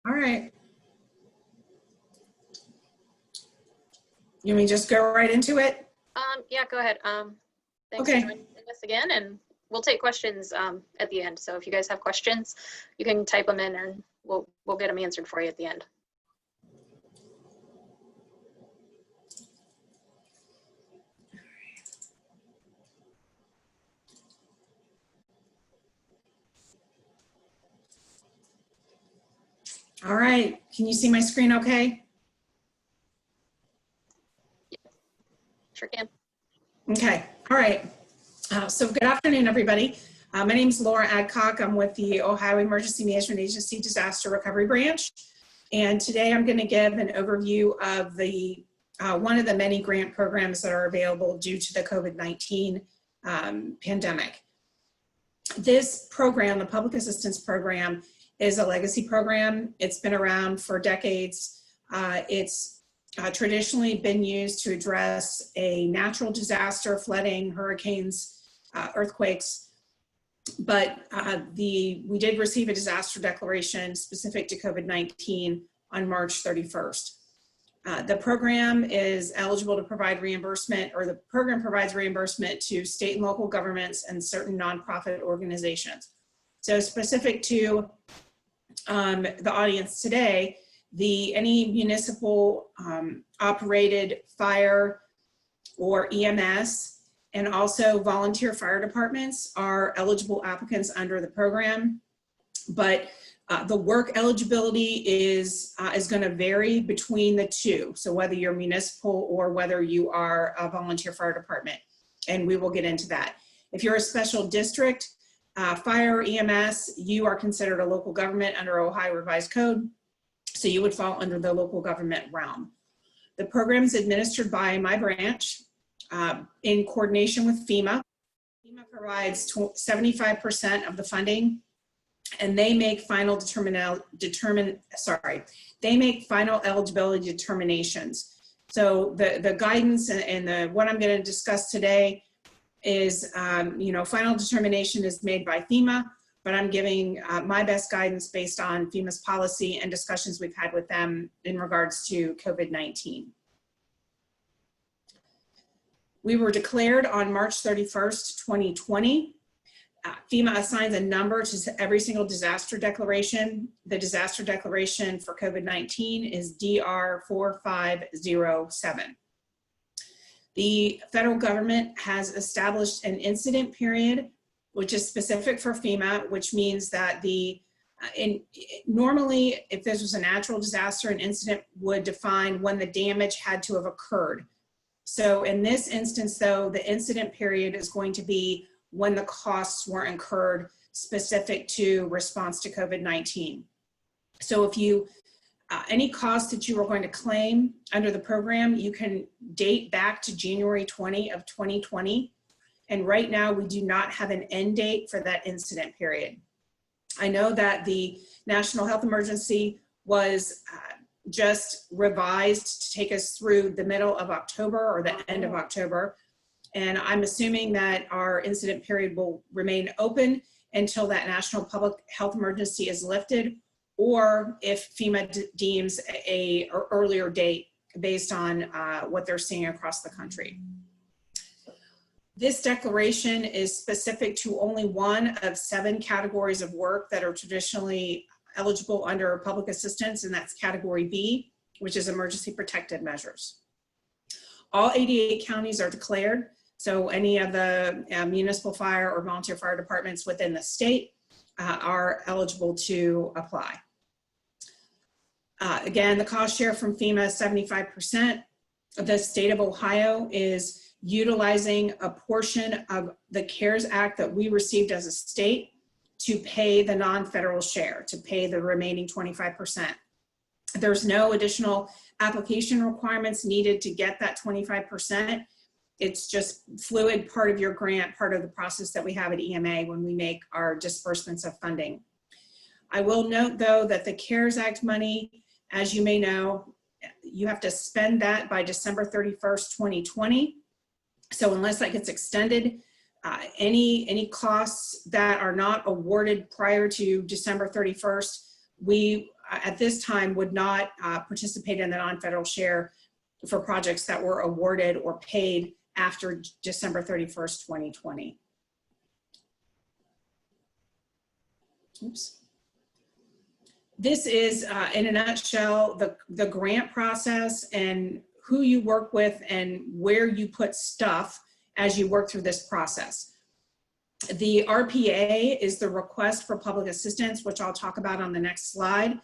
All right. You mean just go right into it? Yeah, go ahead. Thanks Okay. for joining us again, and we'll take questions at the end. So if you guys have questions, you can type them in, and we'll get them answered for you at the end. All right. Can you see my screen okay? Sure can. Okay. All right. So good afternoon, everybody. My name is Laura Adcock. I'm with the Ohio Emergency Management Agency Disaster Recovery Branch. And today I'm going to give an overview of the one of the many grant programs that are available due to the COVID-19 pandemic. This program, the Public Assistance Program, is a legacy program. It's been around for decades. It's traditionally been used to address a natural disaster, flooding, hurricanes, earthquakes. But we did receive a disaster declaration specific to COVID-19 on March 31st. The program is eligible to provide reimbursement, or the program provides reimbursement to state and local governments and certain nonprofit organizations. So specific to the audience today, any municipal operated fire or EMS and also volunteer fire departments are eligible applicants under the program. But the work eligibility is going to vary between the two. So whether you're municipal or whether you are a volunteer fire department, and we will get into that. If you're a special district, fire or EMS, you are considered a local government under Ohio Revised Code. So you would fall under the local government realm. The program is administered by my branch in coordination with FEMA. FEMA provides 75% of the funding, and they make final they make final eligibility determinations. So the guidance and what I'm going to discuss today is, final determination is made by FEMA, but I'm giving my best guidance based on FEMA's policy and discussions we've had with them in regards to COVID-19. We were declared on March 31st, 2020. FEMA assigns a number to every single disaster declaration. The disaster declaration for COVID-19 is DR 4507. The federal government has established an incident period, which is specific for FEMA, which means that normally, if this was a natural disaster, an incident would define when the damage had to have occurred. So in this instance, though, the incident period is going to be when the costs were incurred specific to response to COVID-19. So if any costs that you are going to claim under the program, you can date back to January 20 of 2020. And right now we do not have an end date for that incident period. I know that the national health emergency was just revised to take us through the middle of October or the end of October. And I'm assuming that our incident period will remain open until that national public health emergency is lifted, or if FEMA deems an earlier date based on what they're seeing across the country. This declaration is specific to only one of 7 categories of work that are traditionally eligible under public assistance, and that's category B, which is emergency protective measures. All 88 counties are declared. So any of the municipal fire or volunteer fire departments within the state are eligible to apply. Again, the cost share from FEMA is 75%. The state of Ohio is utilizing a portion of the CARES Act that we received as a state to pay the non-federal share, to pay the remaining 25%. There's no additional application requirements needed to get that 25%. It's just fluid part of your grant, part of the process that we have at EMA when we make our disbursements of funding. I will note, though, that the CARES Act money, as you may know, you have to spend that by December 31st, 2020. So unless that gets extended, any costs that are not awarded prior to December 31st, we at this time would not participate in the non-federal share for projects that were awarded or paid after December 31st, 2020. Oops. This is, in a nutshell, the grant process and who you work with and where you put stuff as you work through this process. The RPA is the request for public assistance, which I'll talk about on the next slide.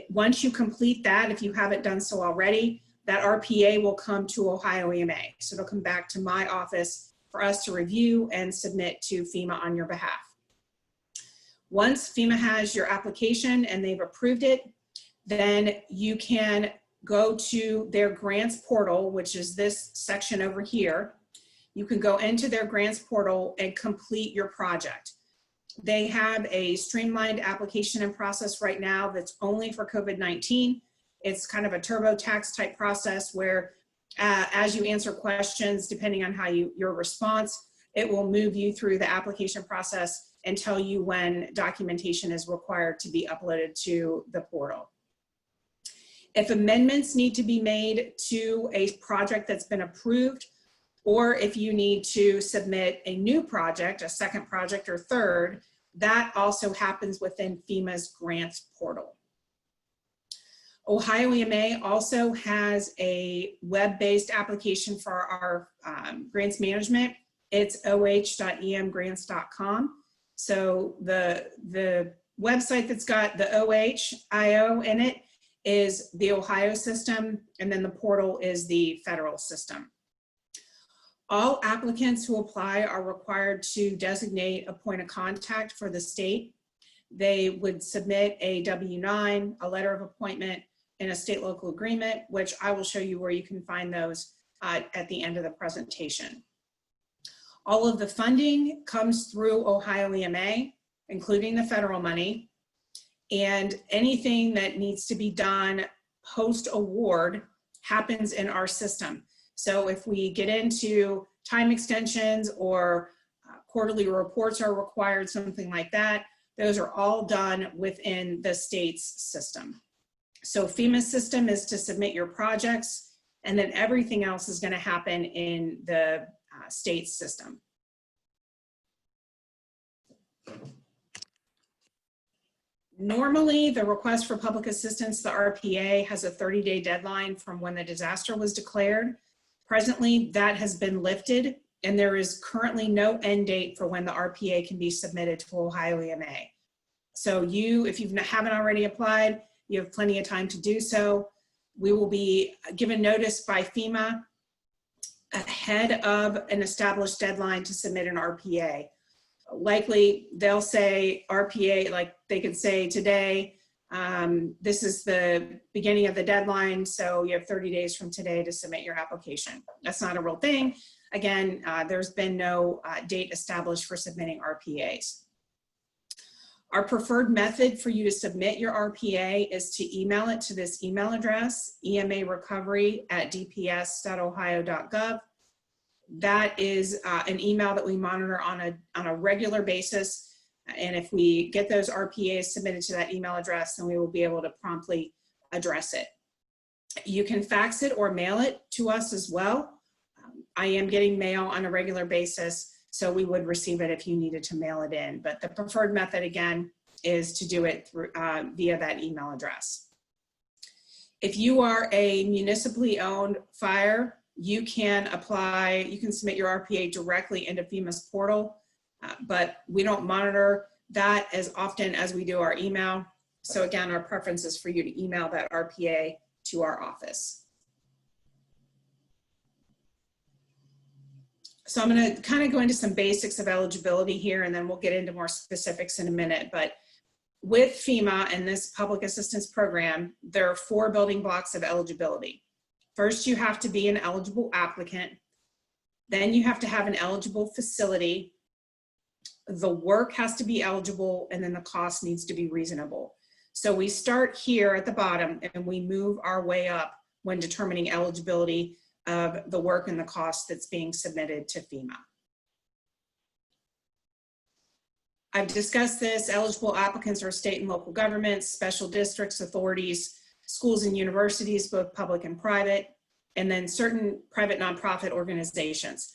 Once you complete that, if you haven't done so already, that RPA will come to Ohio EMA. So it'll come back to my office for us to review and submit to FEMA on your behalf. Once FEMA has your application and they've approved it, then you can go to their grants portal, which is this section over here. You can go into their grants portal and complete your project. They have a streamlined application and process right now that's only for COVID-19. It's kind of a TurboTax type process where as you answer questions, depending on how your response, it will move you through the application process and tell you when documentation is required to be uploaded to the portal. If amendments need to be made to a project that's been approved, or if you need to submit a new project, a second project or third, that also happens within FEMA's grants portal. Ohio EMA also has a web-based application for our grants management. It's oh.emgrants.com. So the website that's got the OH.io in it is the Ohio system, and then the portal is the federal system. All applicants who apply are required to designate a point of contact for the state. They would submit a W-9, a letter of appointment, and a state local agreement, which I will show you where you can find those at the end of the presentation. All of the funding comes through Ohio EMA, including the federal money, and anything that needs to be done post-award happens in our system. So if we get into time extensions or quarterly reports are required, something like that, those are all done within the state's system. So FEMA's system is to submit your projects, and then everything else is going to happen in the state's system. Normally, the request for public assistance, the RPA, has a 30-day deadline from when the disaster was declared. Presently, that has been lifted, and there is currently no end date for when the RPA can be submitted to Ohio EMA. So if you haven't already applied, you have plenty of time to do so. We will be given notice by FEMA ahead of an established deadline to submit an RPA. Likely they'll say RPA, like they could say today, this is the beginning of the deadline, so you have 30 days from today to submit your application. That's not a real thing. Again, there's been no date established for submitting RPAs. Our preferred method for you to submit your RPA is to email it to this email address, emarecovery@dps.ohio.gov. That is an email that we monitor on a regular basis. And if we get those RPAs submitted to that email address, then we will be able to promptly address it. You can fax it or mail it to us as well. I am getting mail on a regular basis, so we would receive it if you needed to mail it in. But the preferred method, again, is to do it through, via that email address. If you are a municipally owned fire, you can apply, you can submit your RPA directly into FEMA's portal, but we don't monitor that as often as we do our email. So again, our preference is for you to email that RPA to our office. So I'm going to kind of go into some basics of eligibility here, and then we'll get into more specifics in a minute. But with FEMA and this public assistance program, there are 4 building blocks of eligibility. First, you have to be an eligible applicant. Then you have to have an eligible facility. The work has to be eligible, and then the cost needs to be reasonable. So we start here at the bottom and we move our way up when determining eligibility of the work and the cost that's being submitted to FEMA. I've discussed this. Eligible applicants are state and local governments, special districts, authorities, schools and universities, both public and private, and then certain private nonprofit organizations.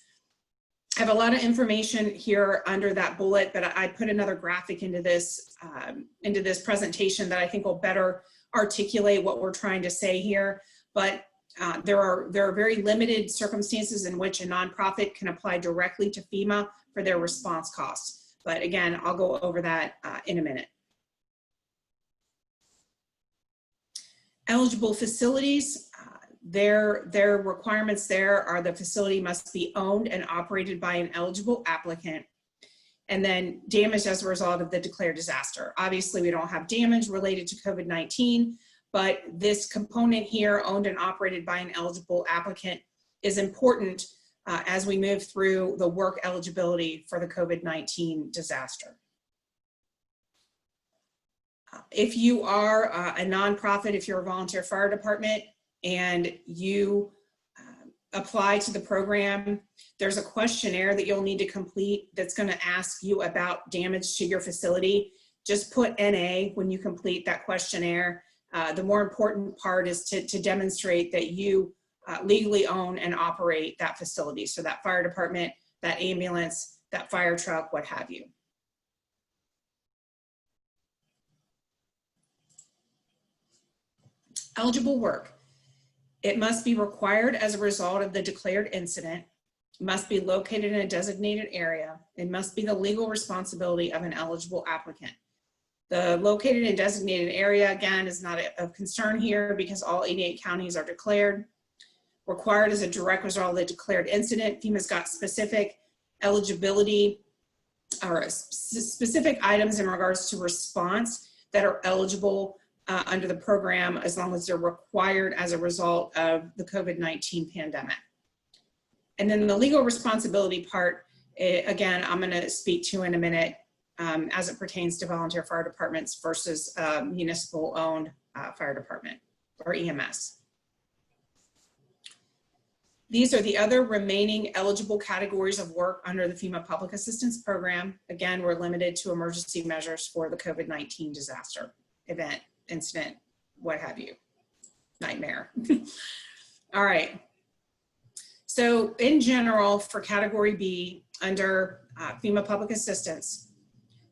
I have a lot of information here under that bullet, but I put another graphic into this presentation that I think will better articulate what we're trying to say here. But there are very limited circumstances in which a nonprofit can apply directly to FEMA for their response costs. But again, I'll go over that in a minute. Eligible facilities, their requirements there are the facility must be owned and operated by an eligible applicant, and then damaged as a result of the declared disaster. Obviously, we don't have damage related to COVID-19, but this component here, owned and operated by an eligible applicant, is important as we move through the work eligibility for the COVID-19 disaster. If you are a nonprofit, if you're a volunteer fire department and you apply to the program, there's a questionnaire that you'll need to complete that's going to ask you about damage to your facility. Just put NA when you complete that questionnaire. The more important part is to demonstrate that you legally own and operate that facility. So that fire department, that ambulance, that fire truck, what have you. Eligible work. It must be required as a result of the declared incident, must be located in a designated area, and must be the legal responsibility of an eligible applicant. The located and designated area, again, is not of concern here because all 88 counties are declared. Required as a direct result of the declared incident. FEMA's got specific eligibility or specific items in regards to response that are eligible under the program as long as they're required as a result of the COVID-19 pandemic. And then the legal responsibility part, again, I'm going to speak to in a minute as it pertains to volunteer fire departments versus municipal owned fire department or EMS. These are the other remaining eligible categories of work under the FEMA Public Assistance Program. Again, we're limited to emergency measures for the COVID-19 disaster event, incident, what have you, nightmare. All right. So in general, for category B under FEMA Public Assistance,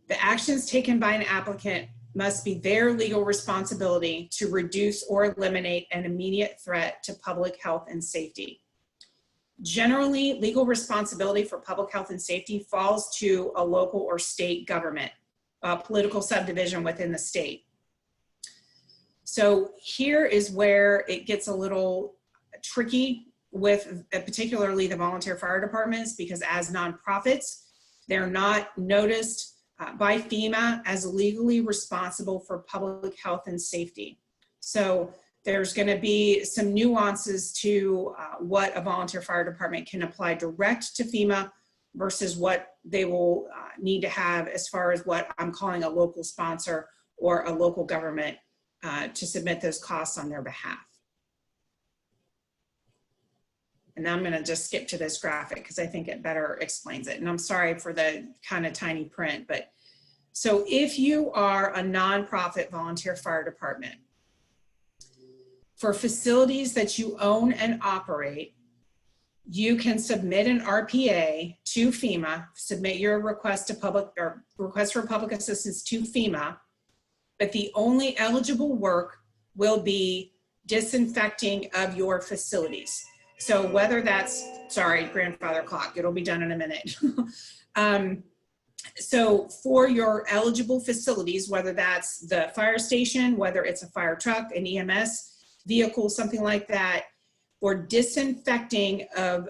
the actions taken by an applicant must be their legal responsibility to reduce or eliminate an immediate threat to public health and safety. Generally, legal responsibility for public health and safety falls to a local or state government, a political subdivision within the state. So here is where it gets a little tricky with particularly the volunteer fire departments, because as nonprofits, they're not noticed by FEMA as legally responsible for public health and safety. So there's going to be some nuances to what a volunteer fire department can apply direct to FEMA versus what they will need to have as far as what I'm calling a local sponsor or a local government to submit those costs on their behalf. And I'm going to just skip to this graphic because I think it better explains it. And I'm sorry for the kind of tiny print, but so if you are a nonprofit volunteer fire department, for facilities that you own and operate, you can submit an RPA to FEMA, submit your request to request for public assistance to FEMA, but the only eligible work will be disinfecting of your facilities. So whether that's, sorry, grandfather clock, it'll be done in a minute. So for your eligible facilities, whether that's the fire station, whether it's a fire truck, an EMS vehicle, something like that, for disinfecting of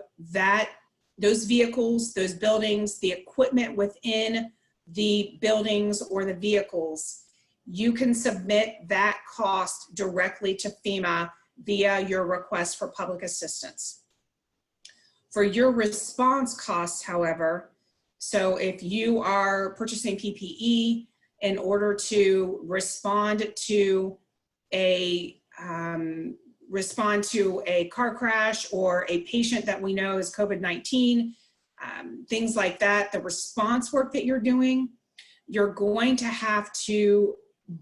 those vehicles, those buildings, the equipment within the buildings or the vehicles, you can submit that cost directly to FEMA via your request for public assistance. For your response costs, however, so if you are purchasing PPE in order to respond to a car crash or a patient that we know is COVID-19, things like that, the response work that you're doing, you're going to have to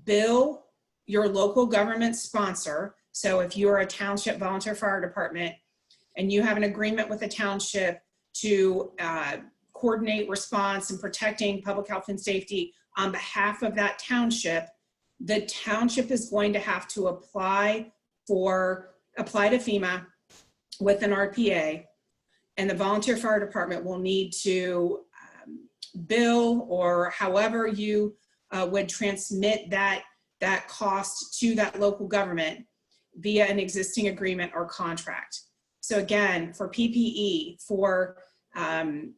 bill your local government sponsor. So if you're a township volunteer fire department and you have an agreement with a township to coordinate response and protecting public health and safety on behalf of that township, the township is going to have to apply to FEMA with an RPA, and the volunteer fire department will need to bill, or however you would transmit that cost to that local government via an existing agreement or contract. So again, for PPE, for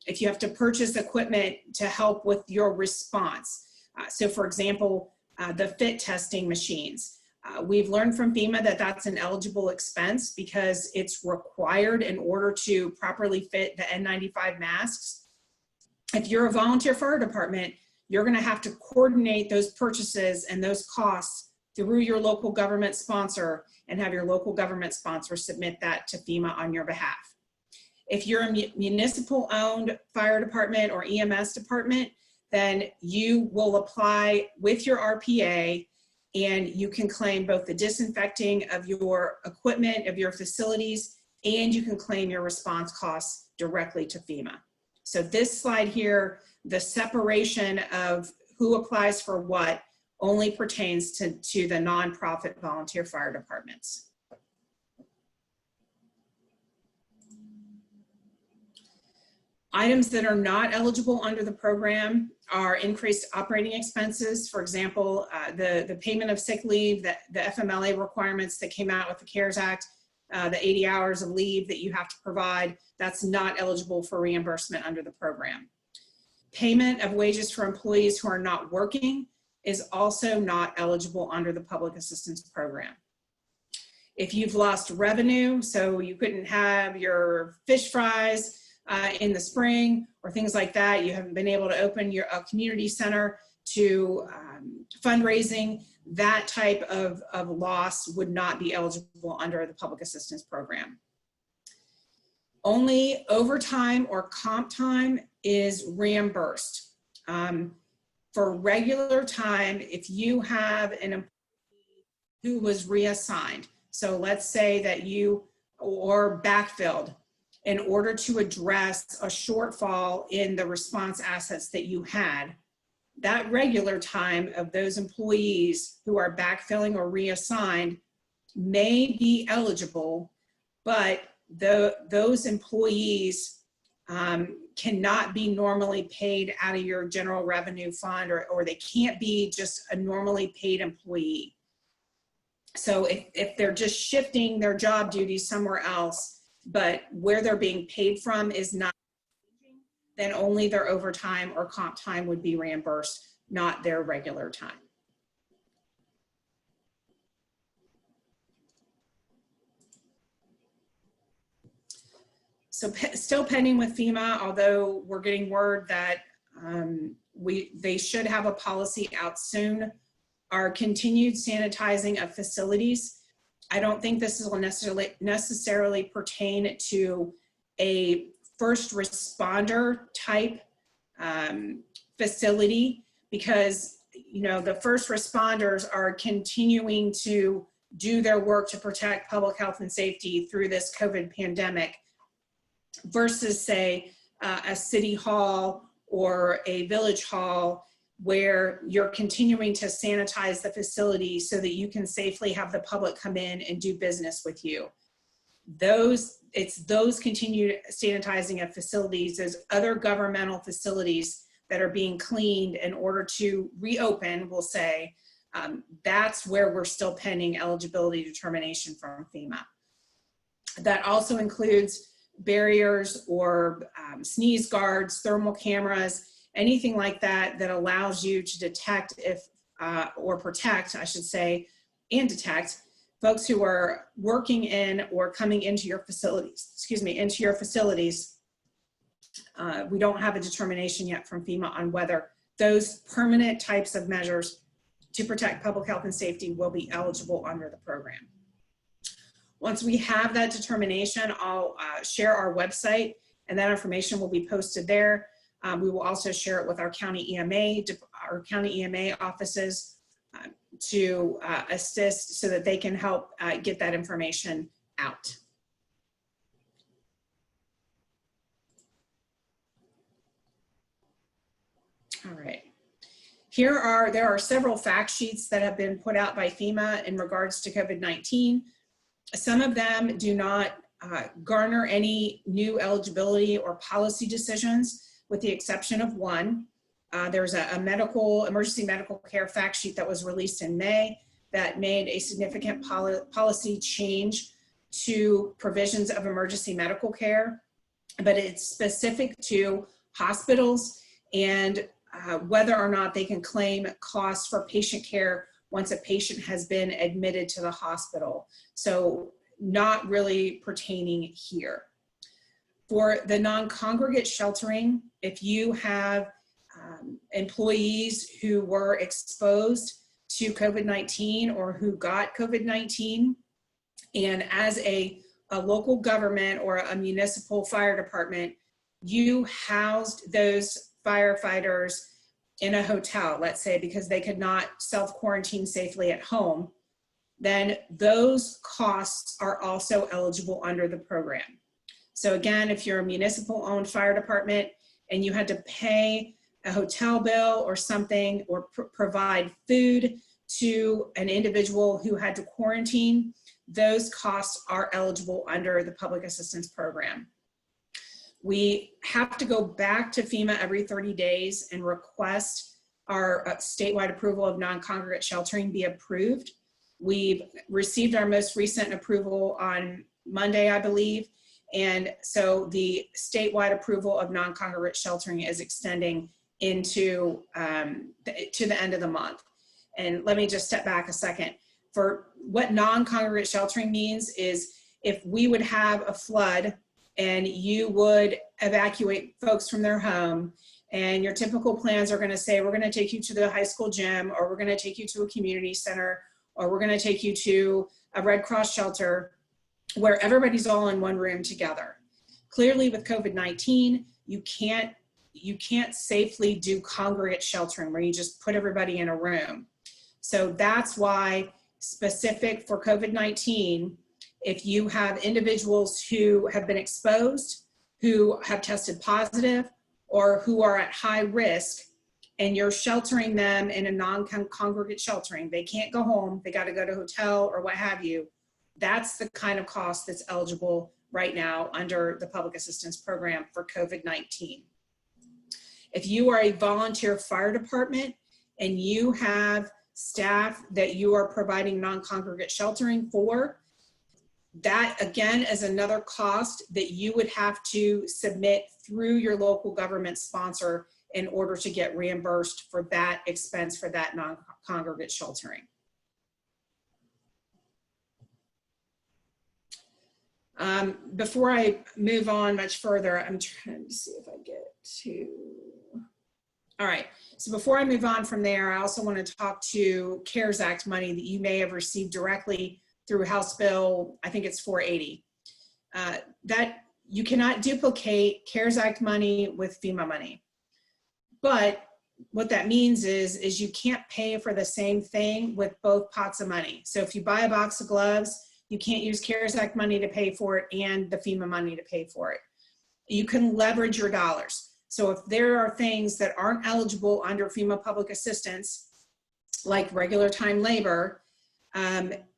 if you have to purchase equipment to help with your response. So for example, the fit testing machines. We've learned from FEMA that that's an eligible expense because it's required in order to properly fit the N95 masks. If you're a volunteer fire department, you're going to have to coordinate those purchases and those costs through your local government sponsor and have your local government sponsor submit that to FEMA on your behalf. If you're a municipal owned fire department or EMS department, then you will apply with your RPA and you can claim both the disinfecting of your equipment, of your facilities, and you can claim your response costs directly to FEMA. So this slide here, the separation of who applies for what only pertains to the nonprofit volunteer fire departments. Items that are not eligible under the program are increased operating expenses. For example, the payment of sick leave, the FMLA requirements that came out with the CARES Act, the 80 hours of leave that you have to provide, that's not eligible for reimbursement under the program. Payment of wages for employees who are not working is also not eligible under the public assistance program. If you've lost revenue, so you couldn't have your fish fries in the spring or things like that, you haven't been able to open your community center to fundraising, that type of loss would not be eligible under the public assistance program. Only overtime or comp time is reimbursed. For regular time, if you have an employee who was reassigned, so let's say that you or backfilled in order to address a shortfall in the response assets that you had, that regular time of those employees who are backfilling or reassigned may be eligible, but those employees cannot be normally paid out of your general revenue fund, or they can't be just a normally paid employee. So if they're just shifting their job duties somewhere else, but where they're being paid from is not changing, then only their overtime or comp time would be reimbursed, not their regular time. So still pending with FEMA, although we're getting word that they should have a policy out soon, our continued sanitizing of facilities. I don't think this will necessarily pertain to a first responder type facility, because the first responders are continuing to do their work to protect public health and safety through this COVID pandemic, versus say a city hall or a village hall where you're continuing to sanitize the facility so that you can safely have the public come in and do business with you. It's those continued sanitizing of facilities, those other governmental facilities that are being cleaned in order to reopen, we'll say, that's where we're still pending eligibility determination from FEMA. That also includes barriers or sneeze guards, thermal cameras, anything like that that allows you to detect or protect, I should say, and detect folks who are working in or coming into your facilities, we don't have a determination yet from FEMA on whether those permanent types of measures to protect public health and safety will be eligible under the program. Once we have that determination, I'll share our website, and that information will be posted there. We will also share it with our county EMA or county EMA offices to assist so that they can help get that information out. All right. There are several fact sheets that have been put out by FEMA in regards to COVID-19. Some of them do not garner any new eligibility or policy decisions, with the exception of one. There's a emergency medical care fact sheet that was released in May that made a significant policy change to provisions of emergency medical care, but it's specific to hospitals and whether or not they can claim costs for patient care once a patient has been admitted to the hospital. So not really pertaining here. For the non-congregate sheltering, if you have employees who were exposed to COVID-19 or who got COVID-19, and as a local government or a municipal fire department, you housed those firefighters in a hotel, let's say, because they could not self-quarantine safely at home, then those costs are also eligible under the program. So again, if you're a municipal owned fire department and you had to pay a hotel bill or something, or provide food to an individual who had to quarantine, those costs are eligible under the public assistance program. We have to go back to FEMA every 30 days and request our statewide approval of non-congregate sheltering be approved. We've received our most recent approval on Monday, I believe. And so the statewide approval of non-congregate sheltering is extending into to the end of the month. And let me just step back a second. For what non-congregate sheltering means is if we would have a flood and you would evacuate folks from their home, and your typical plans are going to say, we're going to take you to the high school gym, or we're going to take you to a community center, or we're going to take you to a Red Cross shelter where everybody's all in one room together. Clearly with COVID-19, you can't safely do congregate sheltering where you just put everybody in a room. So that's why, specific for COVID-19, if you have individuals who have been exposed, who have tested positive, or who are at high risk, and you're sheltering them in a non-congregate sheltering, they can't go home, they got to go to a hotel or what have you, that's the kind of cost that's eligible right now under the public assistance program for COVID-19. If you are a volunteer fire department and you have staff that you are providing non-congregate sheltering for, that again is another cost that you would have to submit through your local government sponsor in order to get reimbursed for that expense for that non-congregate sheltering. Before I move on much further, I'm trying to see if I get to, all right. So before I move on from there, I also want to talk to CARES Act money that you may have received directly through House Bill, I think it's 480. That you cannot duplicate CARES Act money with FEMA money. But what that means is you can't pay for the same thing with both pots of money. So if you buy a box of gloves, you can't use CARES Act money to pay for it and the FEMA money to pay for it. You can leverage your dollars. So if there are things that aren't eligible under FEMA public assistance, like regular time labor,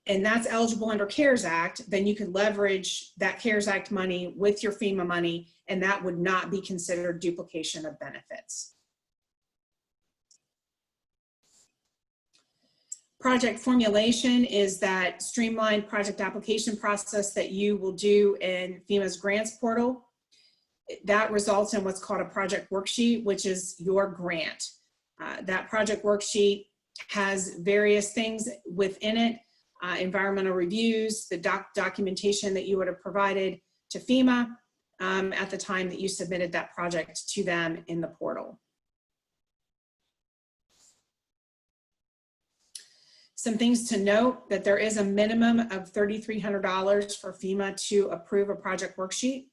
and that's eligible under CARES Act, then you could leverage that CARES Act money with your FEMA money, and that would not be considered duplication of benefits. Project formulation is that streamlined project application process that you will do in FEMA's grants portal. That results in what's called a project worksheet, which is your grant. That project worksheet has various things within it, environmental reviews, the documentation that you would have provided to FEMA at the time that you submitted that project to them in the portal. Some things to note: that there is a minimum of $3,300 for FEMA to approve a project worksheet.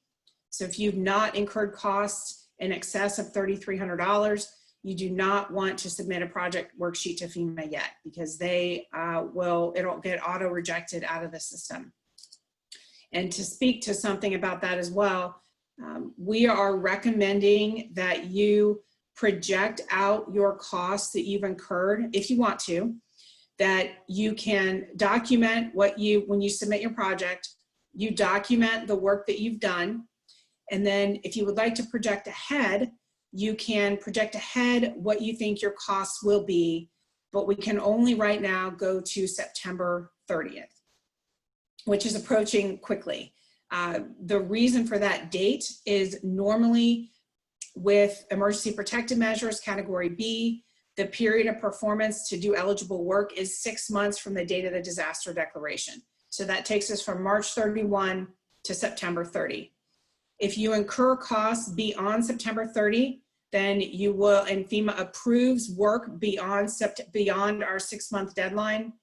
So if you've not incurred costs in excess of $3,300, you do not want to submit a project worksheet to FEMA yet, because they it'll get auto rejected out of the system. And to speak to something about that as well, we are recommending that you project out your costs that you've incurred, if you want to, that you can document when you submit your project, you document the work that you've done. And then if you would like to project ahead, you can project ahead what you think your costs will be, but we can only right now go to September 30th, which is approaching quickly. The reason for that date is normally with emergency protective measures, category B, the period of performance to do eligible work is 6 months from the date of the disaster declaration. So that takes us from March 31 to September 30. If you incur costs beyond September 30, then you will, and FEMA approves work beyond our 6-month deadline,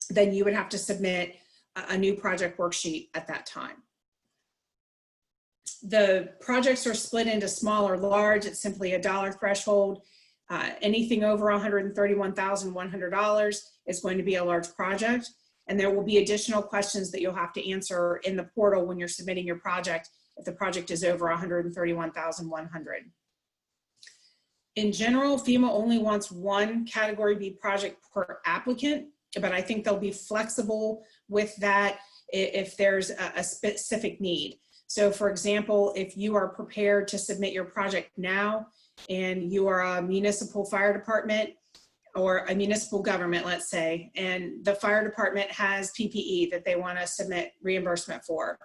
then you would have to submit a new project worksheet at that time. The projects are split into small or large. It's simply a dollar threshold. Anything over $131,100 is going to be a large project. And there will be additional questions that you'll have to answer in the portal when you're submitting your project if the project is over $131,100. In general, FEMA only wants one category B project per applicant, but I think they'll be flexible with that if there's a specific need. So for example, if you are prepared to submit your project now and you are a municipal fire department or a municipal government, let's say, and the fire department has PPE that they want to submit reimbursement for,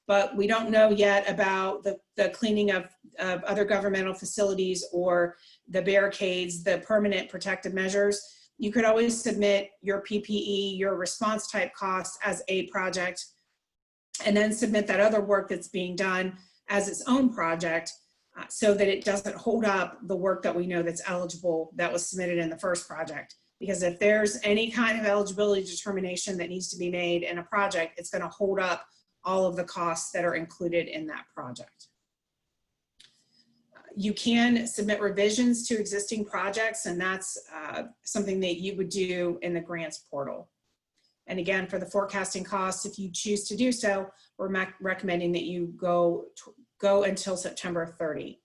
but we don't know yet about the cleaning of other governmental facilities or the barricades, the permanent protective measures, you could always submit your PPE, your response type costs as a project, and then submit that other work that's being done as its own project so that it doesn't hold up the work that we know that's eligible that was submitted in the first project. Because if there's any kind of eligibility determination that needs to be made in a project, it's going to hold up all of the costs that are included in that project. You can submit revisions to existing projects, and that's something that you would do in the grants portal. And again, for the forecasting costs, if you choose to do so, we're recommending that you go until September 30.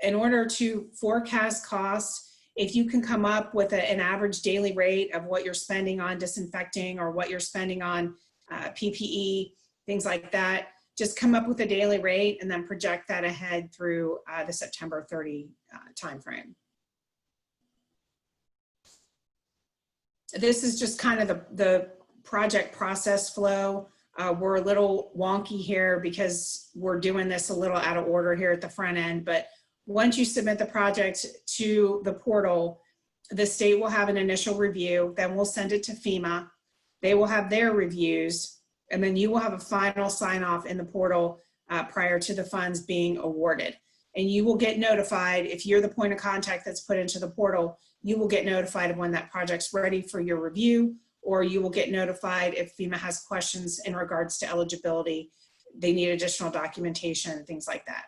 In order to forecast costs, if you can come up with an average daily rate of what you're spending on disinfecting or what you're spending on PPE, things like that, just come up with a daily rate and then project that ahead through the September 30 timeframe. This is just kind of the project process flow. We're a little wonky here because we're doing this a little out of order here at the front end, but once you submit the project to the portal, the state will have an initial review, then we'll send it to FEMA. They will have their reviews, and then you will have a final sign off in the portal prior to the funds being awarded. And you will get notified if you're the point of contact that's put into the portal. You will get notified of when that project's ready for your review, or you will get notified if FEMA has questions in regards to eligibility. They need additional documentation, things like that.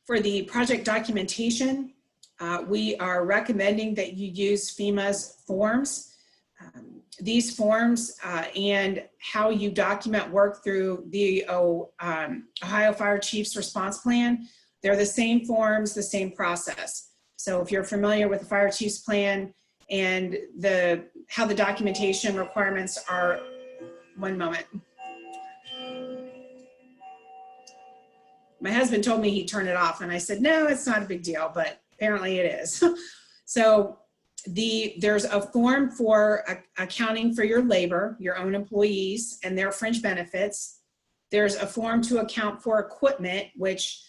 For the project documentation, we are recommending that you use FEMA's forms. These forms and how you document work through the Ohio Fire Chiefs Response Plan, they're the same forms, the same process. So if you're familiar with the Fire Chiefs Plan and how the documentation requirements are, one moment. My husband told me he'd turn it off, and I said, no, it's not a big deal, but apparently it is. So there's a form for accounting for your labor, your own employees and their fringe benefits. There's a form to account for equipment, which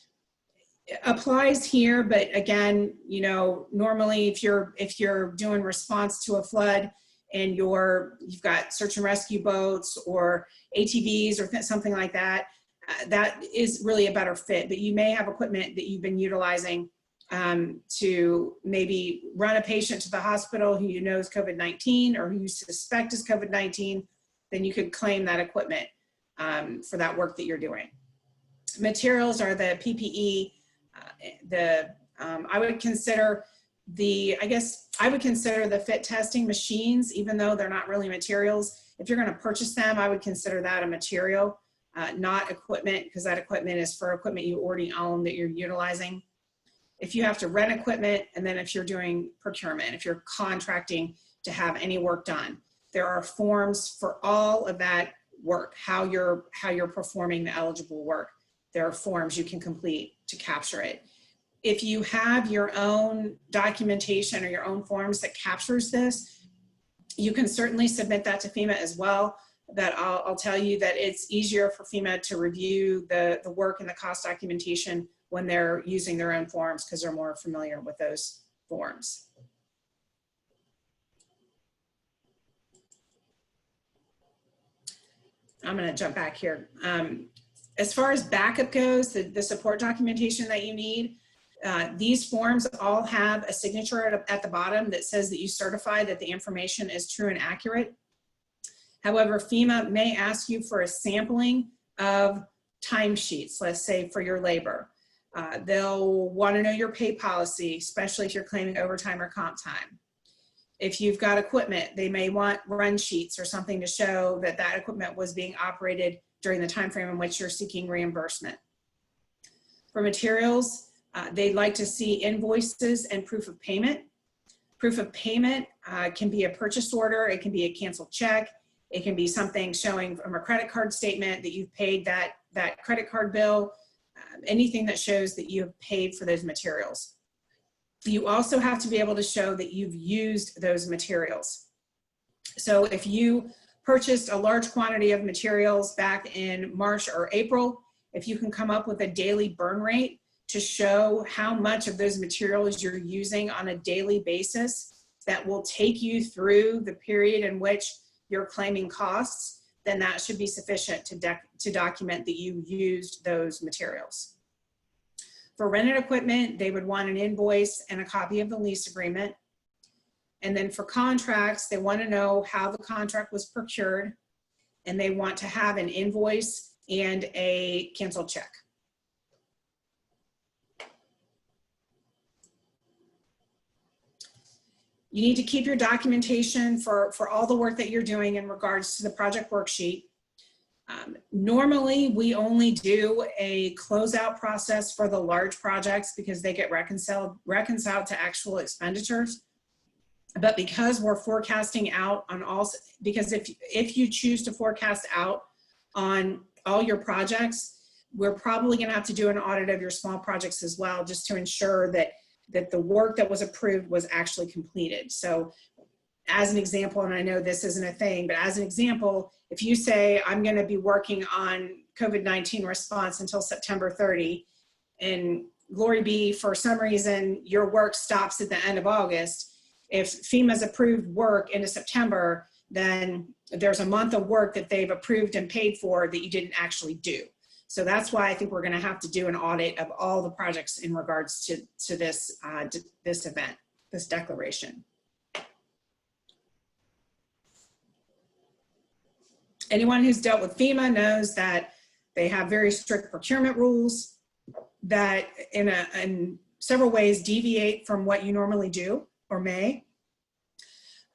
applies here, but again, you know, normally if you're doing response to a flood and you've got search and rescue boats or ATVs or something like that, that is really a better fit. But you may have equipment that you've been utilizing to maybe run a patient to the hospital who you know is COVID-19 or who you suspect is COVID-19, then you could claim that equipment for that work that you're doing. Materials are the PPE, I would consider the fit testing machines, even though they're not really materials. If you're going to purchase them, I would consider that a material, not equipment, because that equipment is for equipment you already own that you're utilizing. If you have to rent equipment, and then if you're doing procurement, if you're contracting to have any work done, there are forms for all of that work, how you're performing the eligible work. There are forms you can complete to capture it. If you have your own documentation or your own forms that captures this, you can certainly submit that to FEMA as well. That I'll tell you that it's easier for FEMA to review the work and the cost documentation when they're using their own forms, because they're more familiar with those forms. I'm going to jump back here. As far as backup goes, the support documentation that you need, these forms all have a signature at the bottom that says that you certify that the information is true and accurate. However, FEMA may ask you for a sampling of timesheets, let's say for your labor. They'll want to know your pay policy, especially if you're claiming overtime or comp time. If you've got equipment, they may want run sheets or something to show that that equipment was being operated during the time frame in which you're seeking reimbursement. For materials, they'd like to see invoices and proof of payment. Proof of payment can be a purchase order, it can be a canceled check, it can be something showing from a credit card statement that you've paid that credit card bill, anything that shows that you have paid for those materials. You also have to be able to show that you've used those materials. So if you purchased a large quantity of materials back in March or April, if you can come up with a daily burn rate to show how much of those materials you're using on a daily basis that will take you through the period in which you're claiming costs, then that should be sufficient to document that you used those materials. For rented equipment, they would want an invoice and a copy of the lease agreement. And then for contracts, they want to know how the contract was procured, and they want to have an invoice and a canceled check. You need to keep your documentation for all the work that you're doing in regards to the project worksheet. Normally, we only do a closeout process for the large projects because they get reconciled to actual expenditures. But because we're forecasting out on all, because if you choose to forecast out on all your projects, we're probably going to have to do an audit of your small projects as well, just to ensure that the work that was approved was actually completed. So as an example, and I know this isn't a thing, but as an example, if you say, I'm going to be working on COVID-19 response until September 30, and glory be, for some reason, your work stops at the end of August, if FEMA's approved work into September, then there's a month of work that they've approved and paid for that you didn't actually do. So that's why I think we're going to have to do an audit of all the projects in regards to this event, this declaration. Anyone who's dealt with FEMA knows that they have very strict procurement rules that in several ways deviate from what you normally do or may.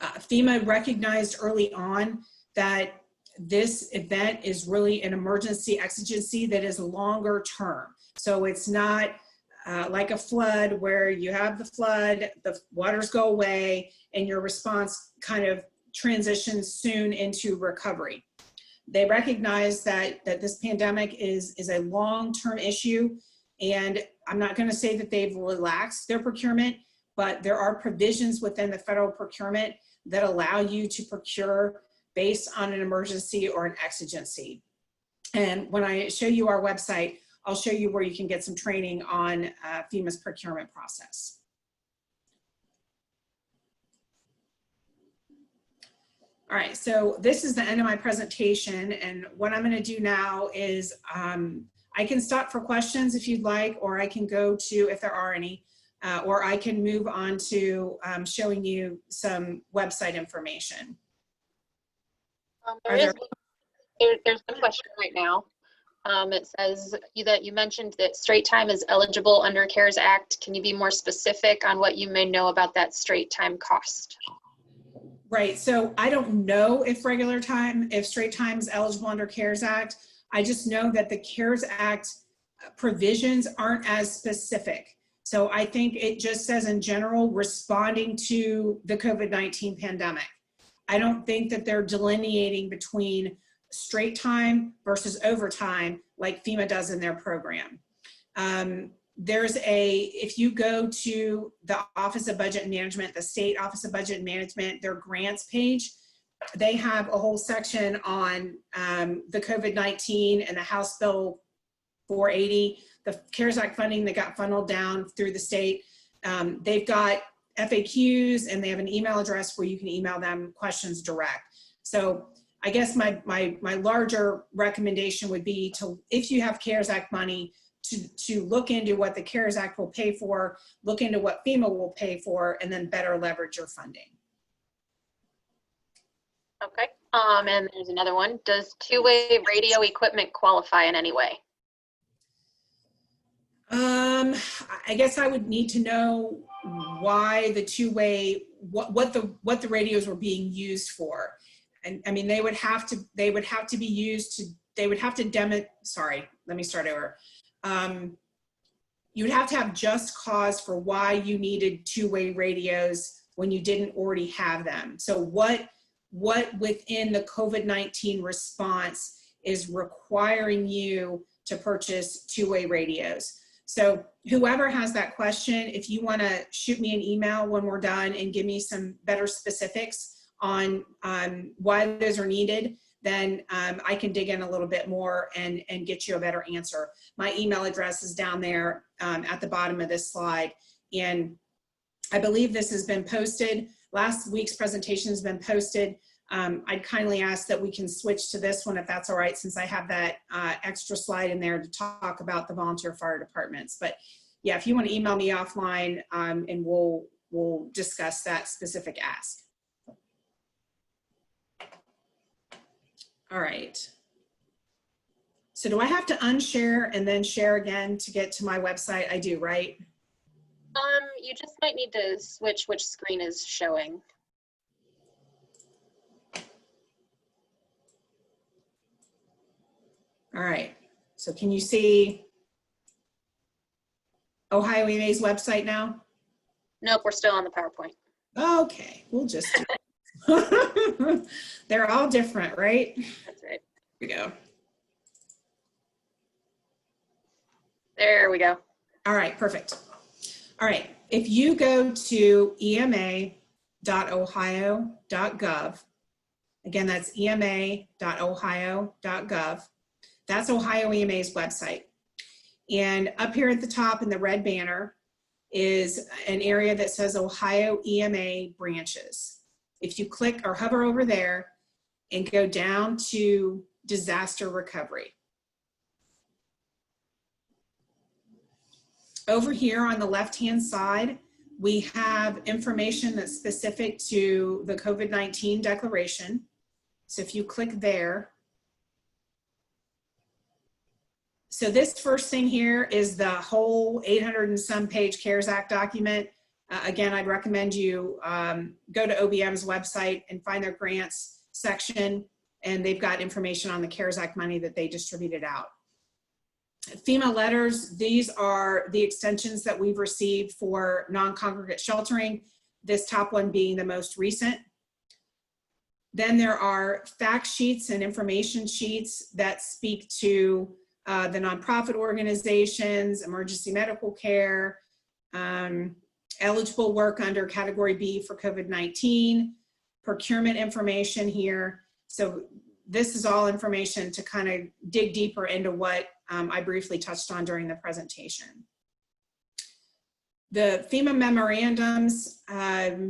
FEMA recognized early on that this event is really an emergency exigency that is longer term. So it's not like a flood where you have the flood, the waters go away, and your response kind of transitions soon into recovery. They recognize that this pandemic is a long-term issue, and I'm not going to say that they've relaxed their procurement, but there are provisions within the federal procurement that allow you to procure based on an emergency or an exigency. And when I show you our website, I'll show you where you can get some training on FEMA's procurement process. All right, so this is the end of my presentation, and what I'm going to do now is I can stop for questions if you'd like, or I can go to, if there are any, or I can move on to showing you some website information. There's one question right now. It says that you mentioned that straight time is eligible under CARES Act. Can you be more specific on what you may know about that straight time cost? Right, so I don't know if straight time is eligible under CARES Act. I just know that the CARES Act provisions aren't as specific. So I think it just says in general, responding to the COVID-19 pandemic. I don't think that they're delineating between straight time versus overtime like FEMA does in their program. If you go to the Office of Budget and Management, the State Office of Budget and Management, their grants page, they have a whole section on the COVID-19 and the House Bill 480, the CARES Act funding that got funneled down through the state. They've got FAQs and they have an email address where you can email them questions direct. So I guess my larger recommendation would be to, if you have CARES Act money, to look into what the CARES Act will pay for, look into what FEMA will pay for, and then better leverage your funding. Okay, and there's another one. Does two-way radio equipment qualify in any way? I guess I would need to know why the two-way, what the radios were being used for. And I mean, they would have to be used to, sorry, let me start over. You would have to have just cause for why you needed two-way radios when you didn't already have them. So what within the COVID-19 response is requiring you to purchase two-way radios? So whoever has that question, if you want to shoot me an email when we're done and give me some better specifics on why those are needed, then I can dig in a little bit more and get you a better answer. My email address is down there at the bottom of this slide. And I believe this has been posted. Last week's presentation has been posted. I'd kindly ask that we can switch to this one if that's all right, since I have that extra slide in there to talk about the volunteer fire departments. But yeah, if you want to email me offline and we'll discuss that specific ask. All right. So do I have to unshare and then share again to get to my website? I do, right? You just might need to switch which screen is showing. All right. So can you see Ohio EMA's website now? Nope, we're still on the PowerPoint. Okay, we'll just do they're all different, right? That's right. Here we go. There we go. All right, perfect. All right, if you go to ema.ohio.gov, again, that's ema.ohio.gov, that's Ohio EMA's website. And up here at the top in the red banner is an area that says Ohio EMA branches. If you click or hover over there and go down to disaster recovery. Over here on the left-hand side, we have information that's specific to the COVID-19 declaration. So if you click there, so this first thing here is the whole 800 and some page CARES Act document. Again, I'd recommend you go to OBM's website and find their grants section, and they've got information on the CARES Act money that they distributed out. FEMA letters, these are the extensions that we've received for non-congregate sheltering, this top one being the most recent. Then there are fact sheets and information sheets that speak to the nonprofit organizations, emergency medical care, eligible work under Category B for COVID-19, procurement information here. So this is all information to kind of dig deeper into what I briefly touched on during the presentation. The FEMA memorandums, I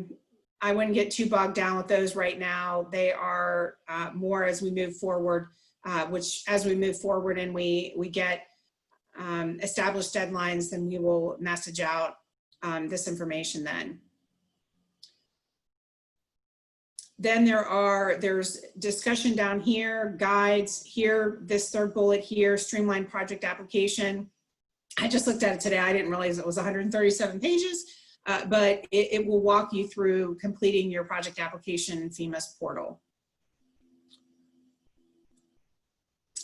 wouldn't get too bogged down with those right now. They are more as we move forward, which as we move forward and we get established deadlines, then we will message out this information then. Then there's discussion down here, guides here, this third bullet here, streamlined project application. I just looked at it today. I didn't realize it was 137 pages, but it will walk you through completing your project application in FEMA's portal.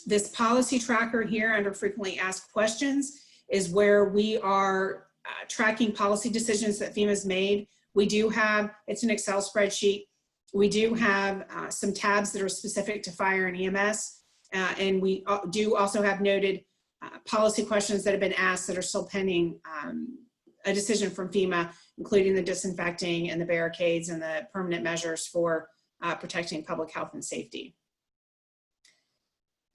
This policy tracker here under frequently asked questions is where we are tracking policy decisions that FEMA's made. We do have, it's an Excel spreadsheet. We do have some tabs that are specific to fire and EMS. And we do also have noted policy questions that have been asked that are still pending a decision from FEMA, including the disinfecting and the barricades and the permanent measures for protecting public health and safety.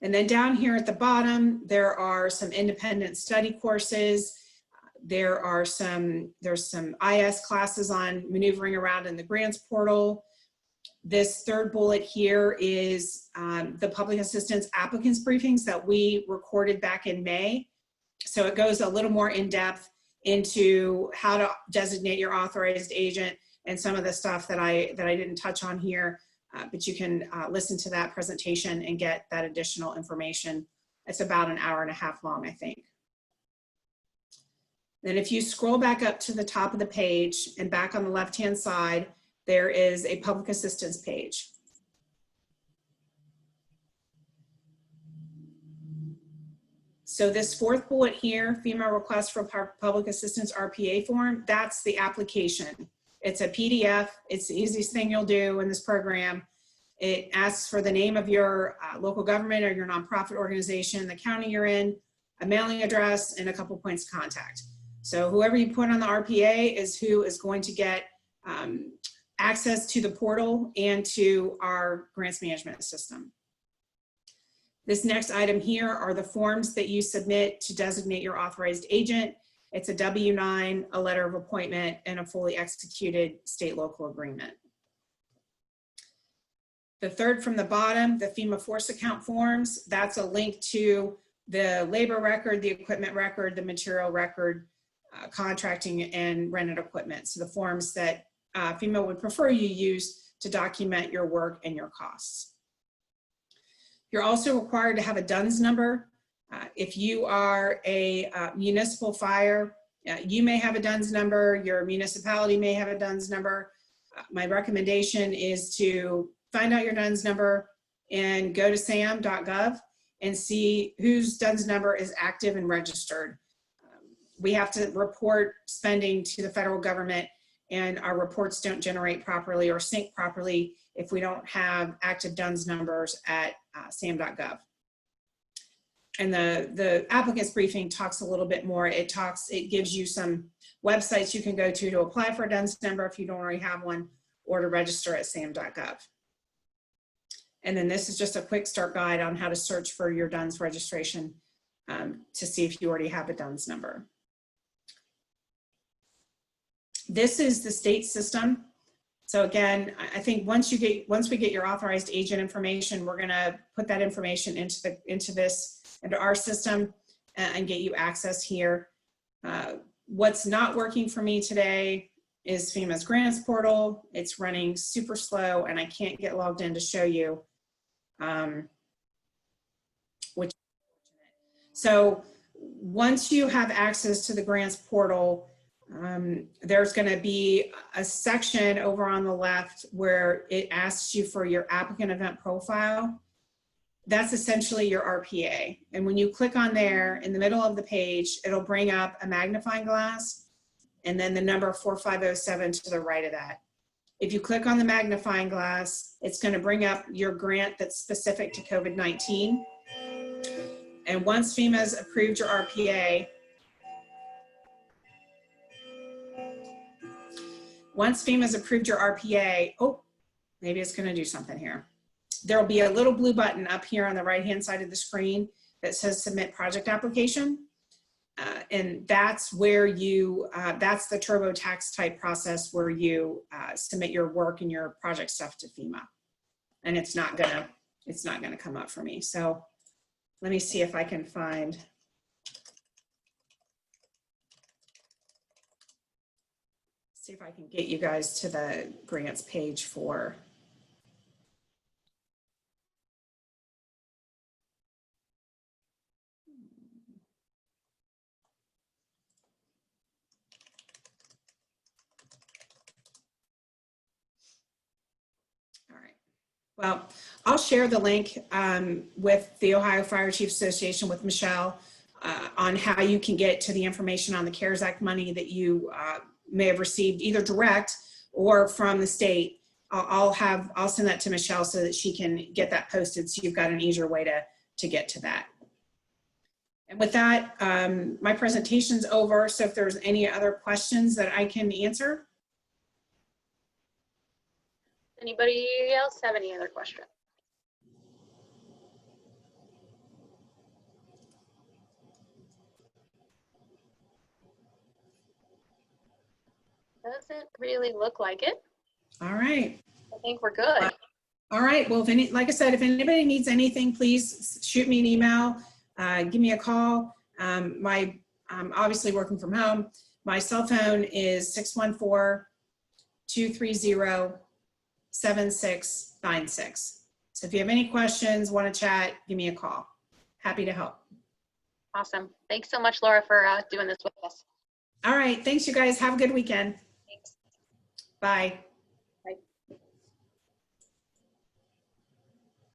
And then down here at the bottom, there are some independent study courses. There's some IS classes on maneuvering around in the grants portal. This third bullet here is the public assistance applicants briefings that we recorded back in May. So it goes a little more in depth into how to designate your authorized agent and some of the stuff that I didn't touch on here. But you can listen to that presentation and get that additional information. It's about an hour and a half long, I think. Then if you scroll back up to the top of the page and back on the left-hand side, there is a public assistance page. So this fourth bullet here, FEMA request for public assistance RPA form, that's the application. It's a PDF. It's the easiest thing you'll do in this program. It asks for the name of your local government or your nonprofit organization, the county you're in, a mailing address, and a couple points of contact. So whoever you put on the RPA is who is going to get access to the portal and to our grants management system. This next item here are the forms that you submit to designate your authorized agent. It's a W-9, a letter of appointment, and a fully executed state-local agreement. The third from the bottom, the FEMA force account forms, that's a link to the labor record, the equipment record, the material record, contracting and rented equipment. So the forms that FEMA would prefer you use to document your work and your costs. You're also required to have a DUNS number. If you are a municipal fire, you may have a DUNS number, your municipality may have a DUNS number. My recommendation is to find out your DUNS number and go to sam.gov and see whose DUNS number is active and registered. We have to report spending to the federal government, and our reports don't generate properly or sync properly if we don't have active DUNS numbers at sam.gov. And the applicant's briefing talks a little bit more. It gives you some websites you can go to apply for a DUNS number if you don't already have one, or to register at sam.gov. And then this is just a quick start guide on how to search for your DUNS registration to see if you already have a DUNS number. This is the state system. So again, I think once we get your authorized agent information, we're gonna put that information into our system and get you access here. What's not working for me today is FEMA's grants portal. It's running super slow and I can't get logged in to show you. So once you have access to the grants portal, there's going to be a section over on the left where it asks you for your applicant event profile. That's essentially your RPA. And when you click on there in the middle of the page, it'll bring up a magnifying glass and then the number 4507 to the right of that. If you click on the magnifying glass, it's going to bring up your grant that's specific to COVID-19. And once FEMA's approved your RPA, oh, maybe it's going to do something here. There'll be a little blue button up here on the right-hand side of the screen that says Submit Project Application. And that's where that's the TurboTax type process where you submit your work and your project stuff to FEMA. And it's not gonna come up for me. So let me see if I can get you guys to the grants page for Well, I'll share the link with the Ohio Fire Chiefs Association with Michelle on how you can get to the information on the CARES Act money that you may have received either direct or from the state. I'll send that to Michelle so that she can get that posted, so you've got an easier way to get to that. And with that, my presentation's over. So if there's any other questions that I can answer. Anybody else have any other questions? Doesn't really look like it. All right. I think we're good. All right. Well, like I said, if anybody needs anything, please shoot me an email, give me a call. I'm obviously working from home. My cell phone is 614-230-7696. So if you have any questions, want to chat, give me a call. Happy to help. Awesome. Thanks so much, Laura, for doing this with us. All right. Thanks, you guys. Have a good weekend. Thanks. Bye.